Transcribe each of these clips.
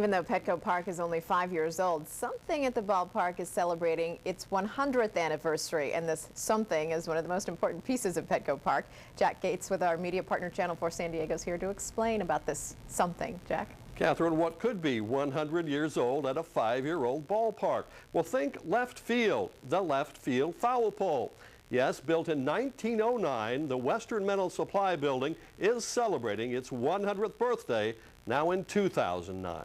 Even though Petco Park is only 5 years old, something at the ballpark is celebrating its 100th anniversary, and this something is one of the most important pieces of Petco Park. Jack Gates with our media partner Channel 4 San Diego is here to explain about this something. Jack? Catherine, what could be 100 years old at a 5-year-old ballpark? Well, think left field, the left field foul pole. Yes, built in 1909, the Western Metal Supply Building is celebrating its 100th birthday now in 2009.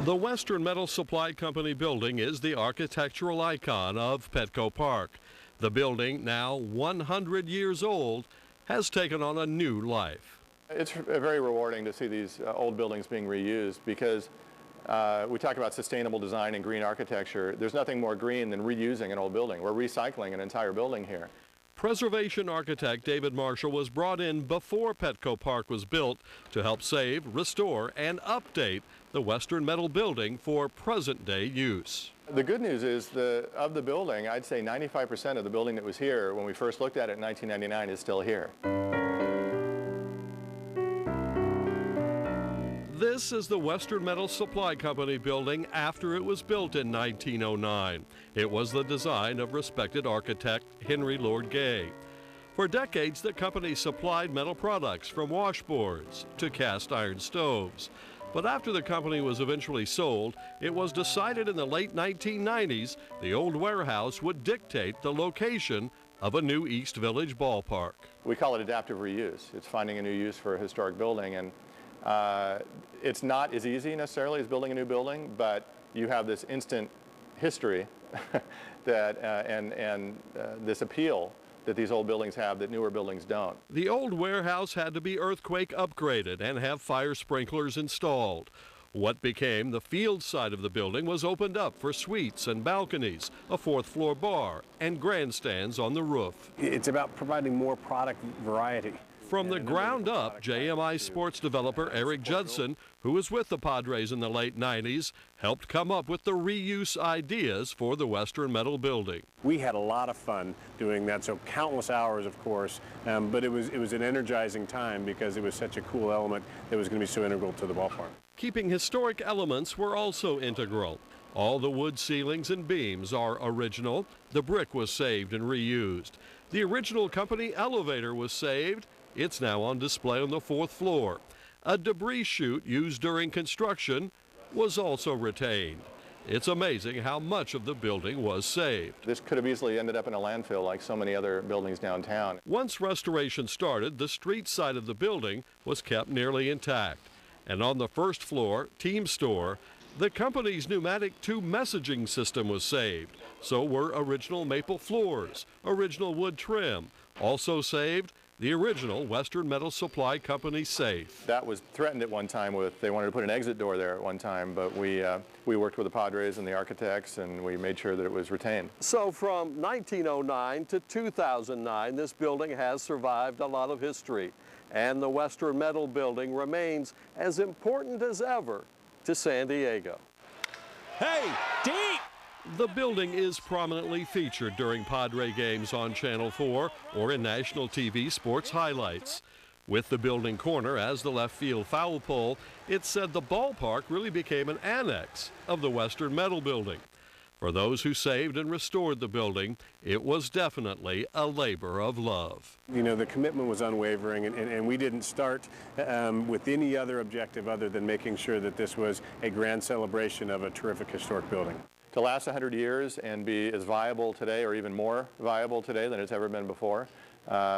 The Western Metal Supply Company building is the architectural icon of Petco Park. The building, now 100 years old, has taken on a new life. It's very rewarding to see these old buildings being reused because we talk about sustainable design and green architecture. There's nothing more green than reusing an old building. We're recycling an entire building here. Preservation architect David Marshall was brought in before Petco Park was built to help save, restore, and update the Western Metal building for present-day use. The good news is of the building, I'd say 95% of the building that was here when we first looked at it in 1999 is still here. This is the Western Metal Supply Company building after it was built in 1909. It was the design of respected architect Henry Lord Gay. For decades, the company supplied metal products from washboards to cast iron stoves. But after the company was eventually sold, it was decided in the late 1990s the old warehouse would dictate the location of a new East Village ballpark. We call it adaptive reuse. It's finding a new use for a historic building, and it's not as easy necessarily as building a new building, but you have this instant history that and this appeal that these old buildings have that newer buildings don't. The old warehouse had to be earthquake upgraded and have fire sprinklers installed. What became the field side of the building was opened up for suites and balconies, a fourth-floor bar, and grandstands on the roof. It's about providing more product variety. From the ground up, JMI sports developer Eric Judson, who was with the Padres in the late 90s, helped come up with the reuse ideas for the Western Metal building. We had a lot of fun doing that, so countless hours, of course, but it was an energizing time because it was such a cool element that was going to be so integral to the ballpark. Keeping historic elements were also integral. All the wood ceilings and beams are original. The brick was saved and reused. The original company elevator was saved. It's now on display on the 4th floor. A debris chute used during construction was also retained. It's amazing how much of the building was saved. This could have easily ended up in a landfill like so many other buildings downtown. Once restoration started, the street side of the building was kept nearly intact. And on the 1st floor, Team Store, the company's pneumatic tube messaging system was saved. So were original maple floors, original wood trim. Also saved, the original Western Metal Supply Company safe. That was threatened at one time they wanted to put an exit door there at one time, but we worked with the Padres and the architects and we made sure that it was retained. So from 1909 to 2009, this building has survived a lot of history, and the Western Metal building remains as important as ever to San Diego. Hey, deep! The building is prominently featured during Padre games on Channel 4 or in national TV sports highlights. With the building corner as the left field foul pole, it's said the ballpark really became an annex of the Western Metal building. For those who saved and restored the building, it was definitely a labor of love. You know, the commitment was unwavering, and we didn't start with any other objective other than making sure that this was a grand celebration of a terrific historic building. To last 100 years and be as viable today or even more viable today than it's ever been before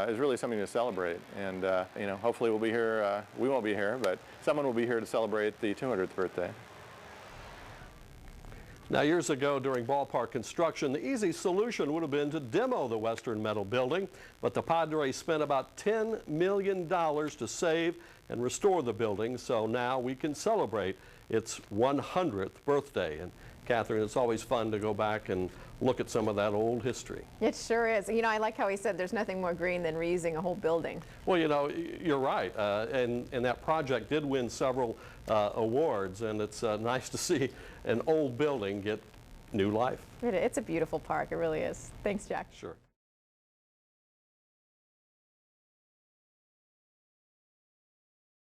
is really something to celebrate. And you know, hopefully we'll be here, we won't be here, but someone will be here to celebrate the 200th birthday. Now, years ago during ballpark construction, the easy solution would have been to demo the Western Metal building, but the Padres spent about $10 million to save and restore the building, so now we can celebrate its 100th birthday. And Catherine, it's always fun to go back and look at some of that old history. It sure is. You know, I like how he said there's nothing more green than reusing a whole building. Well, you know, you're right. And that project did win several awards, and it's nice to see an old building get new life. It's a beautiful park. It really is. Thanks, Jack. Sure.